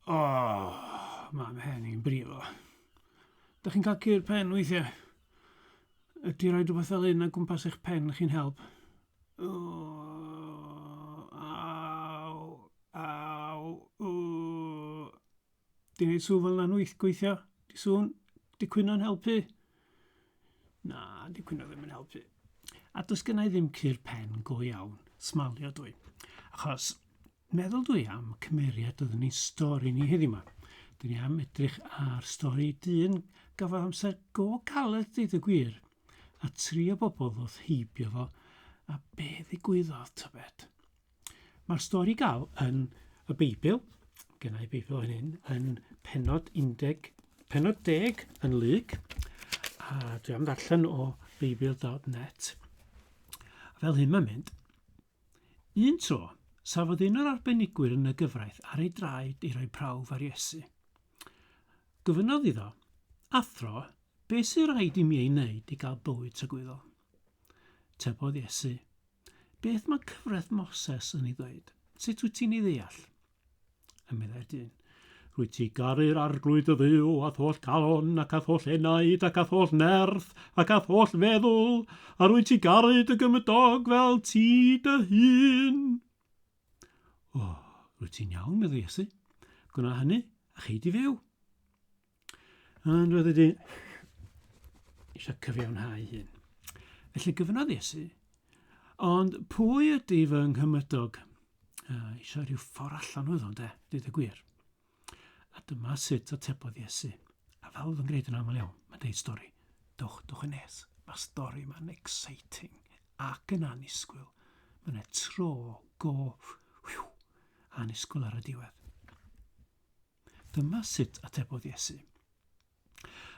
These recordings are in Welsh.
O, mae mhen i'n brifo. Da chi'n cael cur pen weithiau? Ydy rhaid rhywbeth fel un o gwmpas eich pen chi'n help? O, aw, aw, o. Di wneud sŵn fel na'n gweithio? Di sŵn? Di cwyno'n helpu? Na, di cwyno ddim yn helpu. A does gennau ddim cur pen go iawn, smalio dwi. Achos meddwl dwi am cymeriad oedd yn ei stori ni heddiw yma. Dyn ni am edrych ar stori dyn gafodd amser go caled deud y gwir. A tri o bobl ddoth heibio fo a be ddigwyddodd tybed. Mae'r stori gael yn y Beibl, gennau Beibl yn hyn, yn penod 10 yn Lyg, a dwi am ddarllen o beibl.net. Fel hyn mae'n mynd, un tro, safodd un o'r arbenigwyr yn y gyfraith ar ei draed i roi prawf ar Iesu. Gofynodd iddo, athro, be sy'n rhaid i mi ei wneud i gael bywyd tragwyddol? Tebodd Iesu, beth mae cyfraith Moses yn ei ddweud? Sut wyt ti'n ei ddeall? Y meddai'r dyn, rwy ti garu'r arglwydd y ddiw a tholl calon ac a tholl enaid ac a tholl nerth ac a tholl feddwl a rwy ti garu dy gymydog fel ti dy hun. O, rwy ti'n iawn, meddwl Iesu. Gwna hynny a chei di fyw. Ond roedd y dyn eisiau cyfiawnhau hyn. Felly gyfynodd Iesu, ond pwy ydy fy nghymydog? Eisiau rhyw ffordd allan oedd o'n dweud y gwir. A dyma sut atebodd Iesu. A fel oedd yn gwneud yn aml iawn, mae'n deud stori. Dwch yn nes. Mae stori yma'n exciting ac yn annisgwyl. Mae'n tro go annisgwyl ar y diwedd. Dyma sut atebodd Iesu.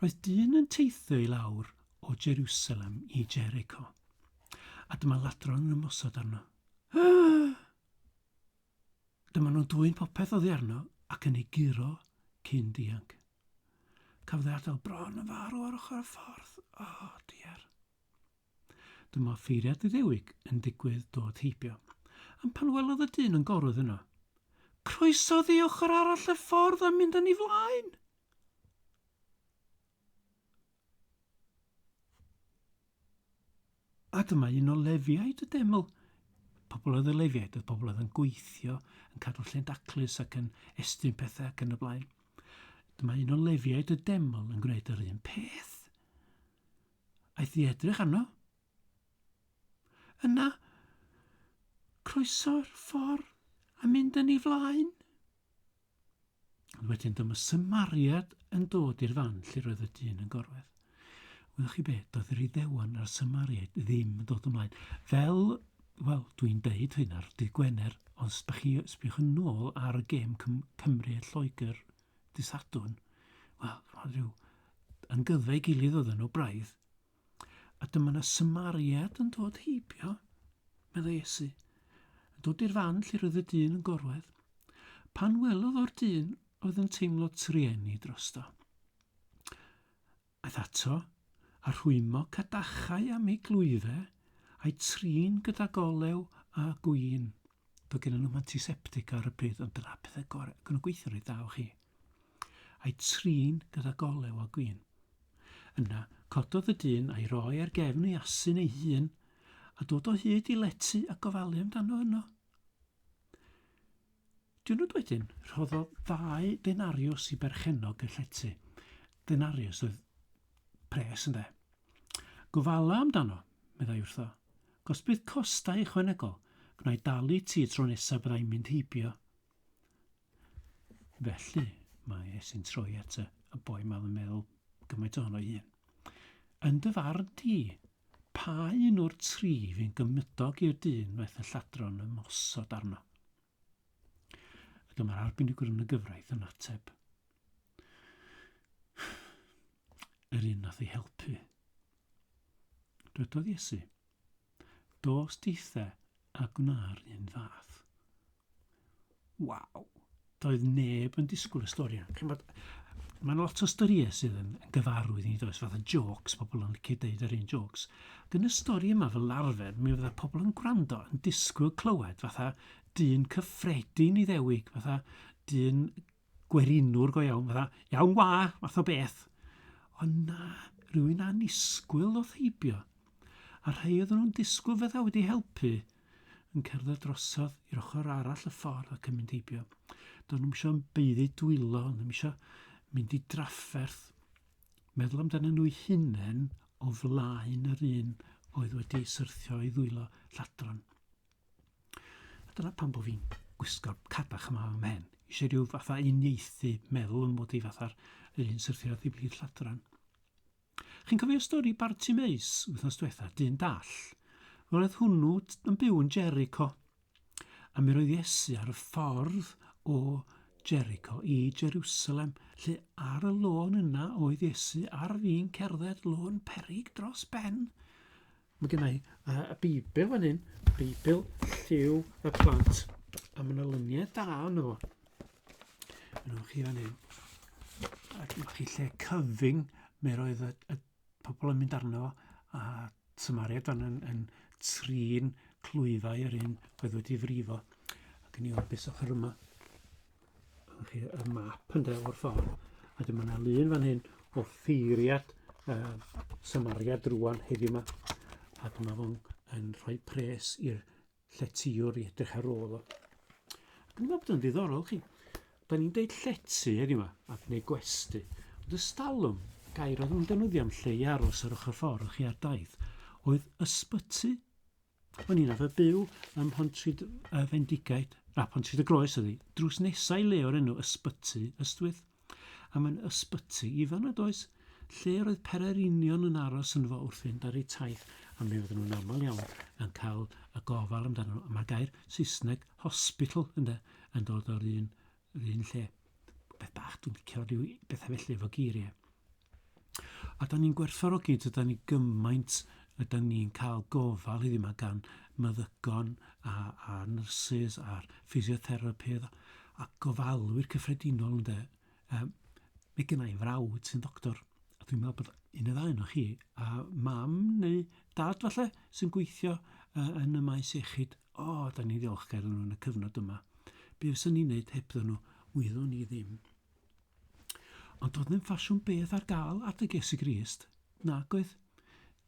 Roedd dyn yn teithio i lawr o Jerusalem i Jericho. A dyma ladron yn ymosod arno. Dyma nhw'n dwy'n popeth oddi arno ac yn ei giro cyn dianc. Cafodd ei adael bron yn farw ar ochr y ffordd. O, diar. Dyma ffeiriad Iddewig yn digwydd dod heibio. Am pan welodd y dyn yn gorwedd yno. Croesodd i ochr arall y ffordd a mynd yn ei flaen. A dyma un o lefiaid y deml. Pobl oedd y lefiaid, oedd pobl oedd yn gweithio, yn cadw lle'n daclus ac yn estyn pethau ac yn y blaen. Dyma un o lefiaid y deml yn gwneud yr un peth. Aeth i edrych arno. Yna, croeso'r ffordd a mynd yn ei flaen. Ond wedyn dyma Samariad yn dod i'r fan lle roedd y dyn yn gorwedd. Wyddoch chi beth, doedd yr Iddewan a'r Samariad ddim yn dod ymlaen. Fel, dwi'n deud hyn ar dydd Gwener, ond sbych yn ôl ar y gêm Cymru a Lloegr dydd Sadwrn, rhyw yn gyddfa ei gilydd oedd nhw braidd. A dyma yna Samariad yn dod heibio, meddwl Iesu, yn dod i'r fan lle roedd y dyn yn gorwedd. Pan welodd o'r dyn oedd yn teimlo trieni drosto. Aeth ato, a rhwymo cadachau am ei glwyddau, a'i trin gyda golew a gwyn. Doedd gen nhw'n antiseptic ar y pryd, ond dyna pethau gorau. Gwna gweithio rhaid daw chi. A'i trin gyda golew a gwyn. Yna, cododd y dyn a'i roi ar gefn ei asyn ei hun, a dod o hyd i letu a gofalu amdano yno. Diwrnod wedyn, rhoddodd 2 denariws i berchenog y llety. Denariws oedd pres ynde. Gofala amdano, meddai wrtho. Gos bydd costau ychwanegol, gwna i dalu ti tro nesaf byddai'n mynd heibio. Felly, mae Iesu'n troi at y boi ma'n meddwl gymaint ohono hun. Yn dy farn di, pa un o'r 3 fi'n gymydog i'r dyn wnaeth y lladron ymosod arno? Dyma'r arbenigwr yn y gyfraith yn ateb. Yr un nath ei helpu. Dywedodd Iesu, dos dithau a gwna'r un fath. Waw, doedd neb yn disgwyl y stori. Mae'n lot o storiau sydd yn gyfarwydd i ni does, fatha jokes, pobl yn licio deud yr un jokes. Yn y stori yma fel arfer, mi fydda pobl yn gwrando yn disgwyl clywed, fatha dyn cyffredin Iddewig, fatha dyn gwerinwr go iawn, fatha, iawn wa, fath o beth. Ond na, rhywun anisgwyl oedd heibio. A rhai oedden nhw'n disgwyl fydda wedi helpu yn cerdded drosodd i'r ochr arall y ffordd ac yn mynd heibio. Do'n nhw'n eisiau beiddi dwylo, do'n nhw'n eisiau mynd i drafferth, meddwl amdano nhw'i hunain o flaen yr un oedd wedi syrthio i ddwylo lladron. A dyna pan bod fi'n gwisgo'r cadach yma ym mhen. Eisiau rhyw fatha uniaethu meddwl yn mod i fatha'r un syrthio i blid lladron. Chi'n cofio stori Bartimeus wythnos diwetha, dyn dall? Roedd hwnnw yn byw yn Jericho. A mi roedd Iesu ar y ffordd o Jericho i Jerusalem, lle ar y lôn yna oedd Iesu ar fi'n cerdded lôn peryg dros ben. Mae gennau y Beibl fan hyn, Beibl Lliw y Plant, a mae yna lyniau da yno fo. Yna chi fan hyn. Ac mae chi lle cyfing, mi roedd y pobl yn mynd arno fo, a Samaria dan yn trin clwyfau yr un oedd wedi frifo. Ac yn ei orbus ochr yma. Y map yn o'r ffordd. A dyma yna lun fan hyn o ffeiriad Samaria drwan heddiw yma. A dyma fo'n rhoi pres i'r lletiwr i edrych ar ôl o. Ac yn meddwl bod yn ddiddorol chi. Da ni'n deud lletu heddiw yma, a gwneud gwesti. Ond ystalwm, gair oedd yn defnyddio am lle i aros ar ochr ffordd chi ar daith, oedd ysbyty. O'n i'n arfer byw ym Mhontryd Fendigaid, Mhontryd y Groes ydi, drws nesau le o'r enw Ysbyty Ystwyth. A mae'n ysbyty ifan y does, lle roedd Pererinion yn aros yn fo wrth fynd ar eu taith, a mi oedden nhw'n aml iawn yn cael y gofal amdano nhw. Mae'r gair Saesneg hospital yn dod o'r un lle. Beth bach, dwi'n licio rhyw bethau felly efo geiriau. A da ni'n gwerthfawrogi, da ni gymaint ydyn ni'n cael gofal iddi yma gan meddygon a nyrsys a'r ffisioterapydd a gofalwyr cyffredinol ynde. Mae gennau frawd sy'n doctor, a dwi'n meddwl bod un o ddau o chi, a mam neu dad falle sy'n gweithio yn y maes iechyd. Da ni'n ddiolchgar yn nhw yn y cyfnod yma. Be fysa ni'n neud hebddo nhw, wyddwn ni ddim. Ond oedd ddim ffasiwn beth ar gael at y Iesu Grist. Nag oedd.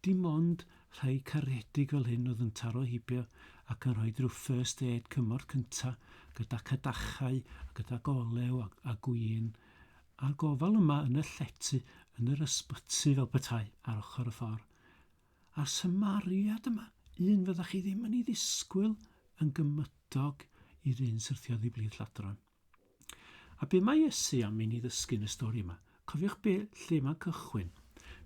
Dim ond rhai caredig fel hyn oedd yn taro heibio ac yn rhoi rhyw first aid cymorth cynta gyda cadachau, gyda golew a gwyn. A'r gofal yma yn y llety, yn yr ysbyty fel petai ar ochr y ffordd. A'r Samariad yma, un fyddach chi ddim yn ei ddisgwyl yn gymydog i'r un syrthiodd i blid lladron. A be mae Iesu am i ni ddysgu yn y stori yma? Cofiwch lle mae'n cychwyn.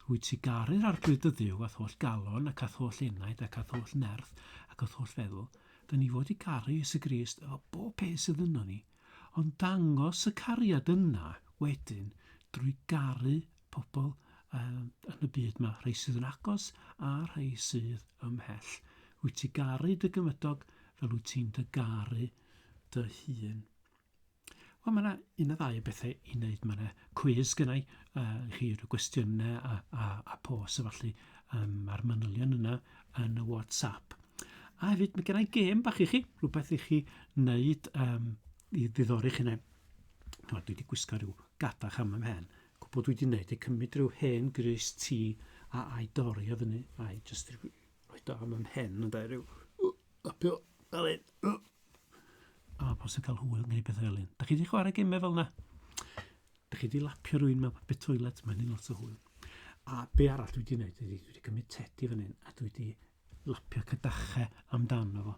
Rwyt ti garu'r arglwydd y Dduw ath holl galon ac ath holl enaid ac ath holl nerth ac ath holl feddwl. Da ni fod i garu Iesu Grist o bob peth sydd yno ni. Ond dangos y cariad yna wedyn drwy garu pobl yn y byd yma. Rhai sydd yn agos a rhai sydd ymhell. Rwyt ti garu dy gymydog fel wyt ti'n dy garu dy hun. Wel, mae yna un o ddau o bethau i wneud. Mae yna cwiz gynnau chi, rhyw gwestiynau a pos a falle a'r manylion yna yn y WhatsApp. A hefyd mae gennau gêm bach i chi, rhywbeth i chi wneud i ddiddori chi yna. Dwi wedi gwisgo rhyw gadach am ymhen. Gwbl dwi wedi wneud i cymryd rhyw hen grys tŷ a'i dori o fyny. A'i jyst rhoi do am ymhen yn da rhyw lapio fel un. Posib cael hwyl neu beth fel un. Da chi wedi chwarae gemau fel yna? Da chi wedi lapio rhywun mewn bit toilet? Mae'n un lot o hwyl. A be arall dwi wedi gwneud? Dwi wedi cymryd tedi fan hyn a dwi wedi lapio cadachau amdano fo.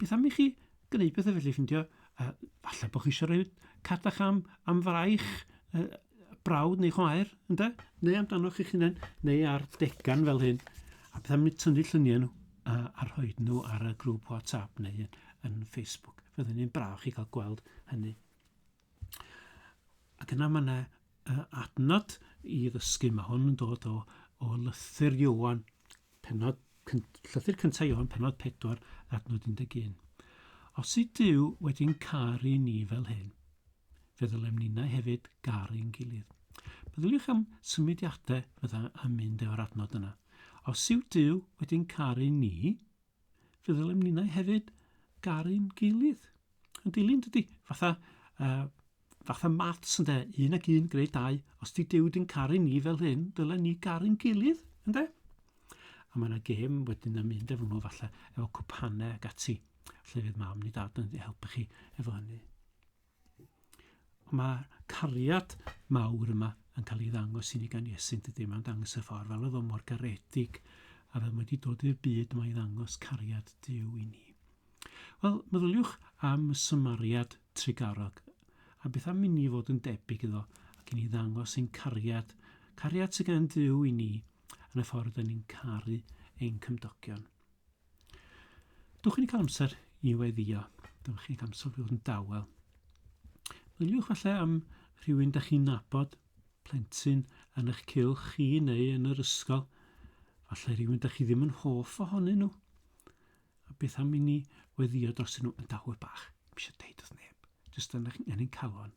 Beth am i chi gwneud bethau felly ffindio? Falle bod chi eisiau rhoi cadach am fraich, brawd neu chwaer, ynde? Neu amdano chi'ch hunain, neu ar degan fel hyn. A beth am i tynnu lluniau nhw a rhoi nhw ar y grŵp WhatsApp neu yn Facebook. Fyddwn ni'n braf chi cael gweld hynny. Ac yna mae yna adnod i ddysgu. Mae hwn yn dod o Lythyr Ioan, Llythyr cyntaf Ioan, penod 4, adnod 11. Os yw Duw wedi'n caru ni fel hyn, fe ddylem ni'na hefyd garu'n gilydd. Meddyliwch am symudiadau fydda yn mynd efo'r adnod yna. Os yw Duw wedi'n caru ni, fe ddylem ni'na hefyd garu'n gilydd. Yn dilyn dydy, fatha fatha maths ynde, 1 ag 1 greu 2, os di Duw di'n caru ni fel hyn, dylen ni garu'n gilydd, ynde? A mae yna gêm wedyn yn mynd efo nhw falle efo cwpanau ac ati. Lle fydd mam neu dad yn helpu chi efo hynny. Mae cariad mawr yma yn cael ei ddangos i ni gan Iesu'n dydy. Mae'n dangos y ffordd fel oedd o mor garedig a fel mae wedi dod i'r byd mae i ddangos cariad Duw i ni. Wel, meddyliwch am y Symariad trigarog a beth am i ni fod yn debyg iddo ac i ni ddangos ein cariad sydd gan Duw i ni yn y ffordd yn ni'n caru ein cymdogion. Dwch chi'n cael amser i weddio. Dwch chi'n cael amser i fod yn dawel. Meddyliwch falle am rhywun da chi'n nabod, plentyn yn eich cylch chi neu yn yr ysgol. Falle rhywun da chi ddim yn hoff ohonyn nhw. A beth am i ni weddio dros nhw yn dawel bach. Eisiau deud wrth neb. Jyst yn ein calon.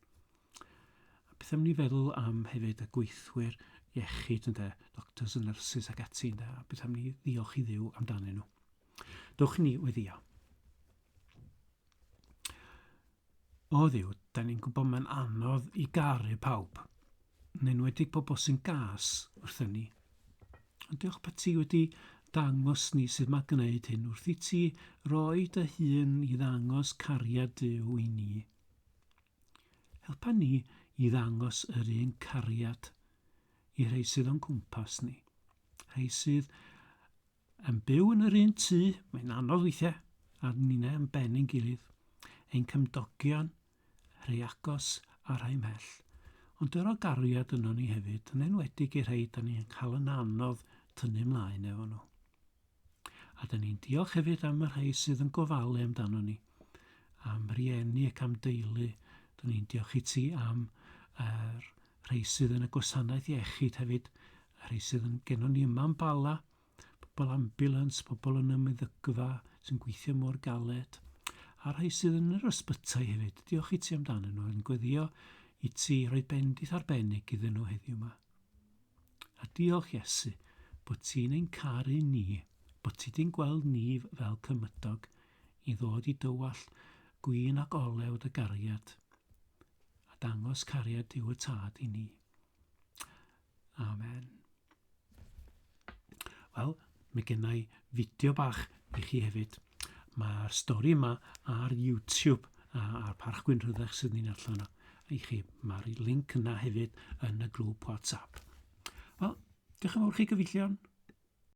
A beth am ni feddwl am hefyd y gweithwyr iechyd ynde, doctors and nurses ac ati ynde, a beth am ni ddiolch i Dduw amdanyn nhw. Dwch ni weddio. O Dduw, da ni'n gwybod mae'n anodd i garu pawb, yn enwedig bobl sy'n gas wrthyn ni. Ond diolch bod ti wedi dangos ni sydd mae gwneud hyn wrth i ti roi dy hun i ddangos cariad Duw i ni. Helpa ni i ddangos yr un cariad i rhai sydd o'n cwmpas ni. Rhai sydd yn byw yn yr un tŷ, mae'n anodd weithiau, a ni'n yn ben ein gilydd. Ein cymdogion, rhai agos a rhai mell. Ond yr o gariad yno ni hefyd, yn enwedig i rhai da ni'n cael yn anodd tynnu mlaen efo nhw. A da ni'n diolch hefyd am y rhai sydd yn gofalu amdano ni, am rieni ac am deulu. Da ni'n diolch i ti am rhai sydd yn y gwasanaeth iechyd hefyd, rhai sydd yn gennym ni yma'n bala, pobl ambulans, pobl yn y meddygfa sy'n gweithio mor galed, a rhai sydd yn yr ysbytai hefyd. Diolch i ti amdano nhw, yn gweddio i ti roi bendith arbennig iddyn nhw heddiw yma. A diolch Iesu bod ti'n ein caru ni, bod ti di'n gweld ni fel cymydog i ddod i dywall gwyn ac olew dy gariad a dangos cariad Duw y Tad i ni. Amen. Wel, mae gennau fideo bach i chi hefyd. Mae'r stori yma ar YouTube a'r Parch Gwyn Rhydderch sydd ni'n allan o i chi. Mae'r link yna hefyd yn y grŵp WhatsApp. Wel, diolch yn fawr chi gyfeillion.